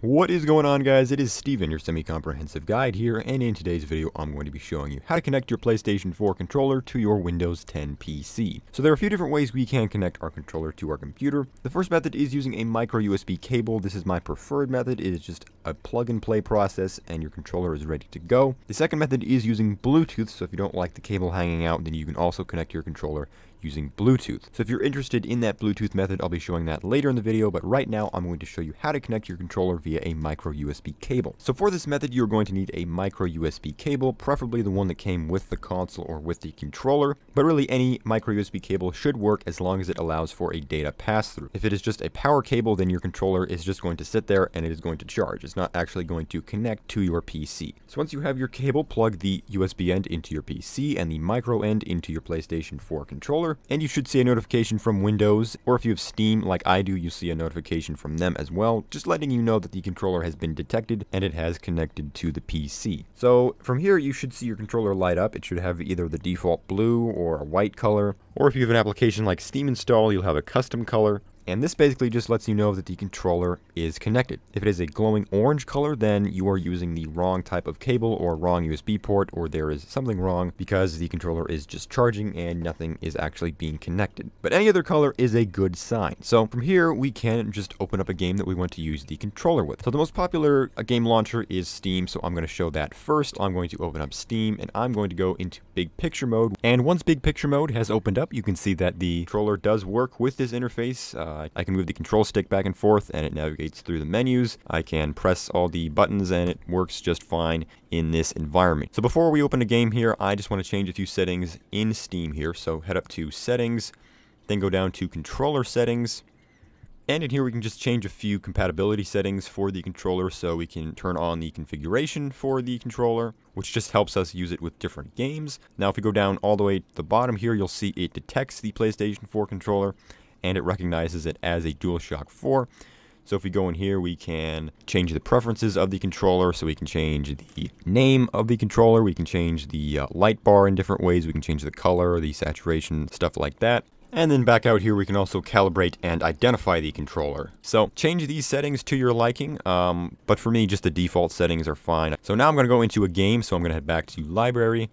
What is going on, guys? It is Steven, your semi-comprehensive guide here, and in today's video I'm going to be showing you how to connect your PlayStation 4 controller to your Windows 10 PC. So there are a few different ways we can connect our controller to our computer. The first method is using a micro USB cable. This is my preferred method. It is just a plug-and-play process and your controller is ready to go. The second method is using Bluetooth, so if you don't like the cable hanging out, then you can also connect your controller using Bluetooth. So if you're interested in that Bluetooth method, I'll be showing that later in the video, but right now I'm going to show you how to connect your controller via a micro USB cable. So for this method, you're going to need a micro USB cable, preferably the one that came with the console or with the controller, but really any micro USB cable should work as long as it allows for a data pass-through. If it is just a power cable, then your controller is just going to sit there and it is going to charge. It's not actually going to connect to your PC. So once you have your cable, plug the USB end into your PC and the micro end into your PlayStation 4 controller, and you should see a notification from Windows, or if you have Steam like I do, you'll see a notification from them as well, just letting you know that the controller has been detected and it has connected to the PC. So from here you should see your controller light up. It should have either the default blue or a white color, or if you have an application like Steam installed, you'll have a custom color. And this basically just lets you know that the controller is connected. If it is a glowing orange color, then you are using the wrong type of cable or wrong USB port, or there is something wrong because the controller is just charging and nothing is actually being connected. But any other color is a good sign. So from here, we can just open up a game that we want to use the controller with. So the most popular game launcher is Steam, so I'm going to show that first. I'm going to open up Steam and I'm going to go into Big Picture mode. And once Big Picture mode has opened up, you can see that the controller does work with this interface. I can move the control stick back and forth and it navigates through the menus. I can press all the buttons and it works just fine in this environment. So before we open a game here, I just want to change a few settings in Steam here. So head up to Settings, then go down to Controller Settings. And in here we can just change a few compatibility settings for the controller, so we can turn on the configuration for the controller, which just helps us use it with different games. Now if we go down all the way to the bottom here, you'll see it detects the PlayStation 4 controller and it recognizes it as a DualShock 4. So if we go in here, we can change the preferences of the controller, so we can change the name of the controller, we can change the light bar in different ways, we can change the color, the saturation, stuff like that. And then back out here, we can also calibrate and identify the controller. So change these settings to your liking, but for me, just the default settings are fine. So now I'm going to go into a game, so I'm going to head back to Library.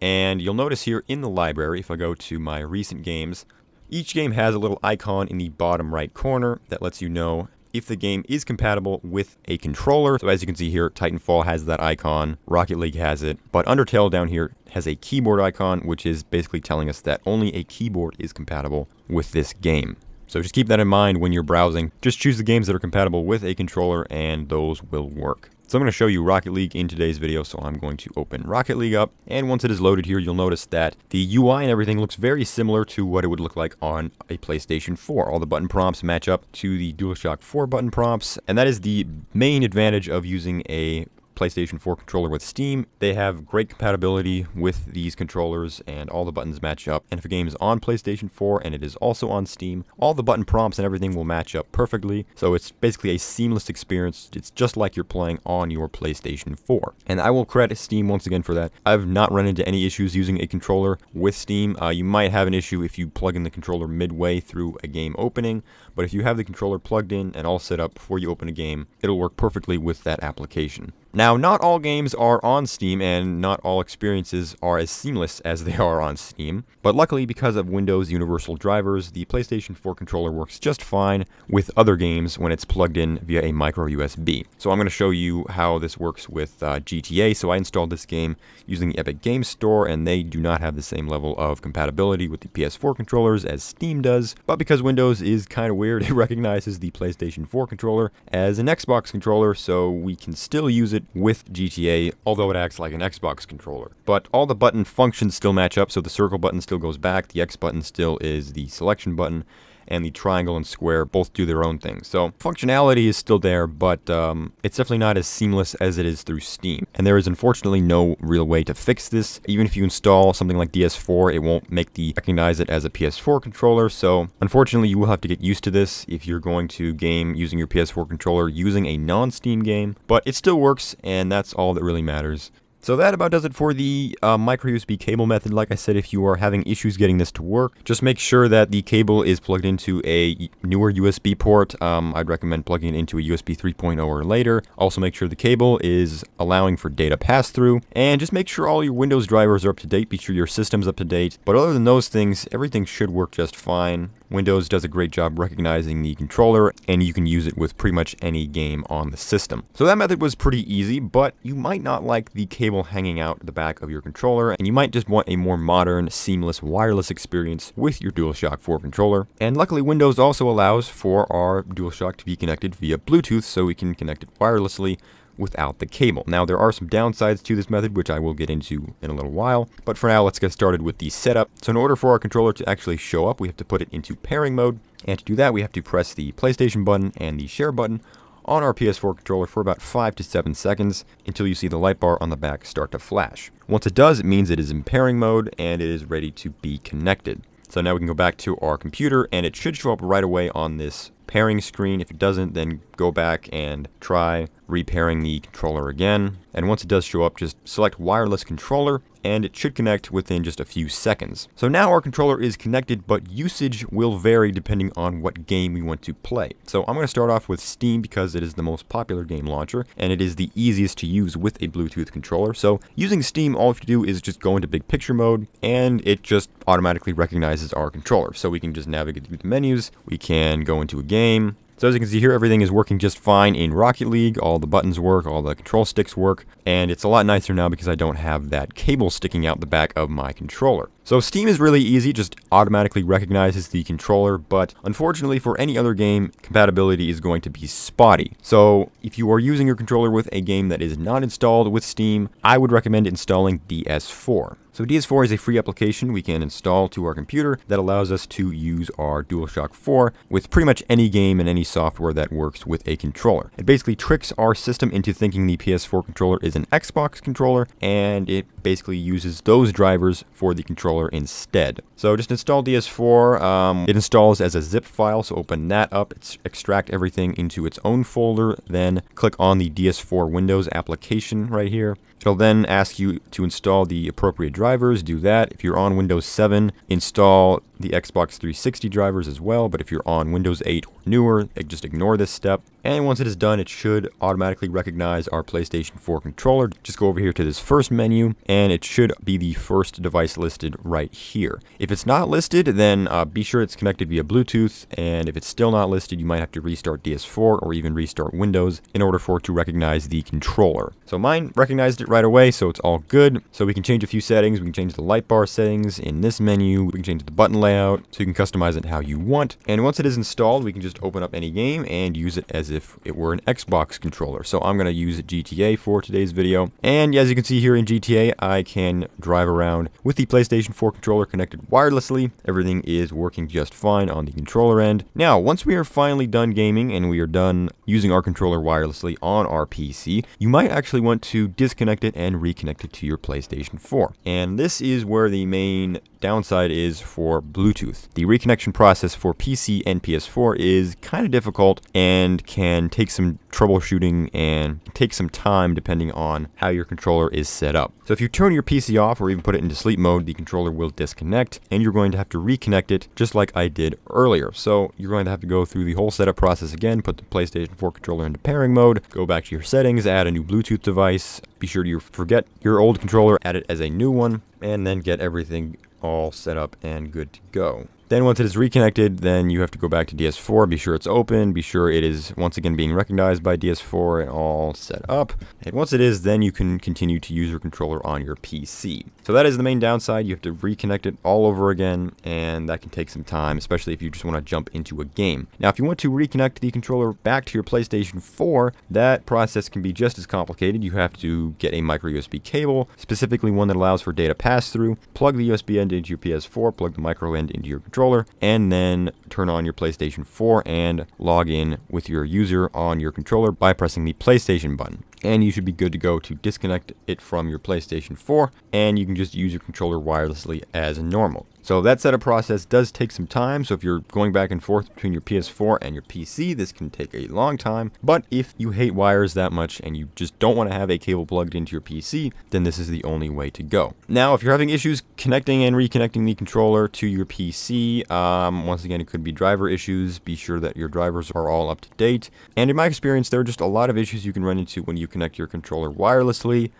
And you'll notice here in the library, if I go to my recent games, each game has a little icon in the bottom right corner that lets you know if the game is compatible with a controller. So as you can see here, Titanfall has that icon, Rocket League has it, but Undertale down here has a keyboard icon, which is basically telling us that only a keyboard is compatible with this game. So just keep that in mind when you're browsing. Just choose the games that are compatible with a controller and those will work. So I'm going to show you Rocket League in today's video, so I'm going to open Rocket League up, and once it is loaded here, you'll notice that the UI and everything looks very similar to what it would look like on a PlayStation 4. All the button prompts match up to the DualShock 4 button prompts, and that is the main advantage of using a PlayStation 4 controller with Steam. They have great compatibility with these controllers and all the buttons match up. And if a game is on PlayStation 4 and it is also on Steam, all the button prompts and everything will match up perfectly. So it's basically a seamless experience. It's just like you're playing on your PlayStation 4. And I will credit Steam once again for that. I've not run into any issues using a controller with Steam. You might have an issue if you plug in the controller midway through a game opening, but if you have the controller plugged in and all set up before you open a game, it'll work perfectly with that application. Now, not all games are on Steam, and not all experiences are as seamless as they are on Steam, but luckily because of Windows Universal Drivers, the PlayStation 4 controller works just fine with other games when it's plugged in via a micro USB. So I'm going to show you how this works with GTA. So I installed this game using the Epic Games Store, and they do not have the same level of compatibility with the PS4 controllers as Steam does, but because Windows is kind of weird, it recognizes the PlayStation 4 controller as an Xbox controller, so we can still use it with GTA, although it acts like an Xbox controller. But all the button functions still match up, so the circle button still goes back, the X button still is the selection button, and the triangle and square both do their own thing. So functionality is still there, but it's definitely not as seamless as it is through Steam. And there is unfortunately no real way to fix this. Even if you install something like DS4, it won't recognize it as a PS4 controller. So unfortunately, you will have to get used to this if you're going to game using your PS4 controller using a non-Steam game. But it still works, and that's all that really matters. So that about does it for the micro USB cable method. Like I said, if you are having issues getting this to work, just make sure that the cable is plugged into a newer USB port. I'd recommend plugging it into a USB 3.0 or later. Also make sure the cable is allowing for data pass-through, and just make sure all your Windows drivers are up to date. Be sure your system's up to date. But other than those things, everything should work just fine. Windows does a great job recognizing the controller, and you can use it with pretty much any game on the system. So that method was pretty easy, but you might not like the cable hanging out the back of your controller, and you might just want a more modern, seamless, wireless experience with your DualShock 4 controller. And luckily, Windows also allows for our DualShock to be connected via Bluetooth, so we can connect it wirelessly without the cable. Now, there are some downsides to this method, which I will get into in a little while, but for now, let's get started with the setup. So in order for our controller to actually show up, we have to put it into pairing mode, and to do that, we have to press the PlayStation button and the share button on our PS4 controller for about 5 to 7 seconds until you see the light bar on the back start to flash. Once it does, it means it is in pairing mode and it is ready to be connected. So now we can go back to our computer, and it should show up right away on this pairing screen. If it doesn't, then go back and try repairing the controller again. And once it does show up, just select wireless controller, and it should connect within just a few seconds. So now our controller is connected, but usage will vary depending on what game we want to play. So I'm going to start off with Steam because it is the most popular game launcher, and it is the easiest to use with a Bluetooth controller. So using Steam, all you have to do is just go into big picture mode, and it just automatically recognizes our controller. So we can just navigate through the menus, we can go into a game. So as you can see here, everything is working just fine in Rocket League. All the buttons work, all the control sticks work, and it's a lot nicer now because I don't have that cable sticking out the back of my controller. So Steam is really easy, it just automatically recognizes the controller, but unfortunately for any other game, compatibility is going to be spotty. So if you are using your controller with a game that is not installed with Steam, I would recommend installing DS4. So DS4 is a free application we can install to our computer that allows us to use our DualShock 4 with pretty much any game and any software that works with a controller. It basically tricks our system into thinking the PS4 controller is an Xbox controller, and it basically uses those drivers for the controller instead. So just install DS4. It installs as a zip file, so open that up, extract everything into its own folder, then click on the DS4 Windows application right here. It'll then ask you to install the appropriate drivers. Do that. If you're on Windows 7, install the Xbox 360 drivers as well, but if you're on Windows 8 or newer, just ignore this step. And once it is done, it should automatically recognize our PlayStation 4 controller. Just go over here to this first menu, and it should be the first device listed right here. If it's not listed, then be sure it's connected via Bluetooth, and if it's still not listed, you might have to restart DS4 or even restart Windows in order for it to recognize the controller. So mine recognized it right away, so it's all good. So we can change a few settings. We can change the light bar settings in this menu. We can change the button layout, so you can customize it how you want. And once it is installed, we can just open up any game and use it as if it were an Xbox controller. So I'm going to use GTA for today's video. And as you can see here in GTA, I can drive around with the PlayStation 4 controller connected wirelessly. Everything is working just fine on the controller end. Now, once we are finally done gaming and we are done using our controller wirelessly on our PC, you might actually want to disconnect it and reconnect it to your PlayStation 4. And this is where the main downside is for Bluetooth. The reconnection process for PC and PS4 is kind of difficult and can take some troubleshooting and take some time depending on how your controller is set up. So if you turn your PC off or even put it into sleep mode, the controller will disconnect and you're going to have to reconnect it just like I did earlier. So you're going to have to go through the whole setup process again, put the PlayStation 4 controller into pairing mode, go back to your settings, add a new Bluetooth device, be sure to forget your old controller, add it as a new one, and then get everything all set up and good to go. Then once it is reconnected, then you have to go back to DS4, be sure it's open, be sure it is once again being recognized by DS4 and all set up. And once it is, then you can continue to use your controller on your PC. So that is the main downside. You have to reconnect it all over again, and that can take some time, especially if you just want to jump into a game. Now, if you want to reconnect the controller back to your PlayStation 4, that process can be just as complicated. You have to get a micro USB cable, specifically one that allows for data pass-through, plug the USB end into your PS4, plug the micro end into your controller, and then turn on your PlayStation 4 and log in with your user on your controller by pressing the PlayStation button. and you should be good to go to disconnect it from your PlayStation 4, and you can just use your controller wirelessly as normal. So that setup process does take some time, so if you're going back and forth between your PS4 and your PC, this can take a long time. But if you hate wires that much and you just don't want to have a cable plugged into your PC, then this is the only way to go. Now, if you're having issues connecting and reconnecting the controller to your PC, once again, it could be driver issues. Be sure that your drivers are all up to date. And in my experience, there are just a lot of issues you can run into when you connect your controller wirelessly.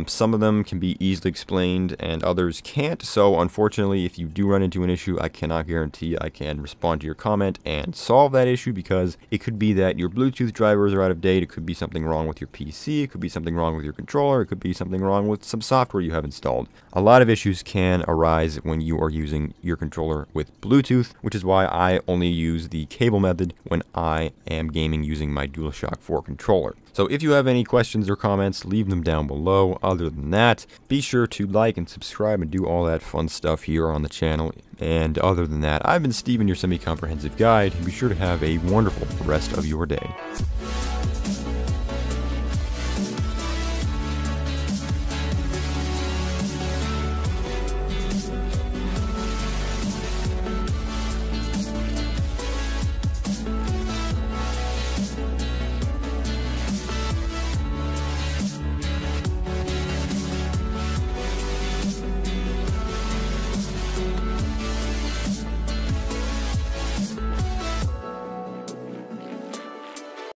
Some of them can be easily explained and others can't, so unfortunately if you do run into an issue, I cannot guarantee I can respond to your comment and solve that issue, because it could be that your Bluetooth drivers are out of date, it could be something wrong with your PC, it could be something wrong with your controller, it could be something wrong with some software you have installed. A lot of issues can arise when you are using your controller with Bluetooth, which is why I only use the cable method when I am gaming using my DualShock 4 controller. So if you have any questions or comments, leave them down below. Other than that, be sure to like and subscribe and do all that fun stuff here on the channel. And other than that, I've been Steven, your semi-comprehensive guide, and be sure to have a wonderful rest of your day.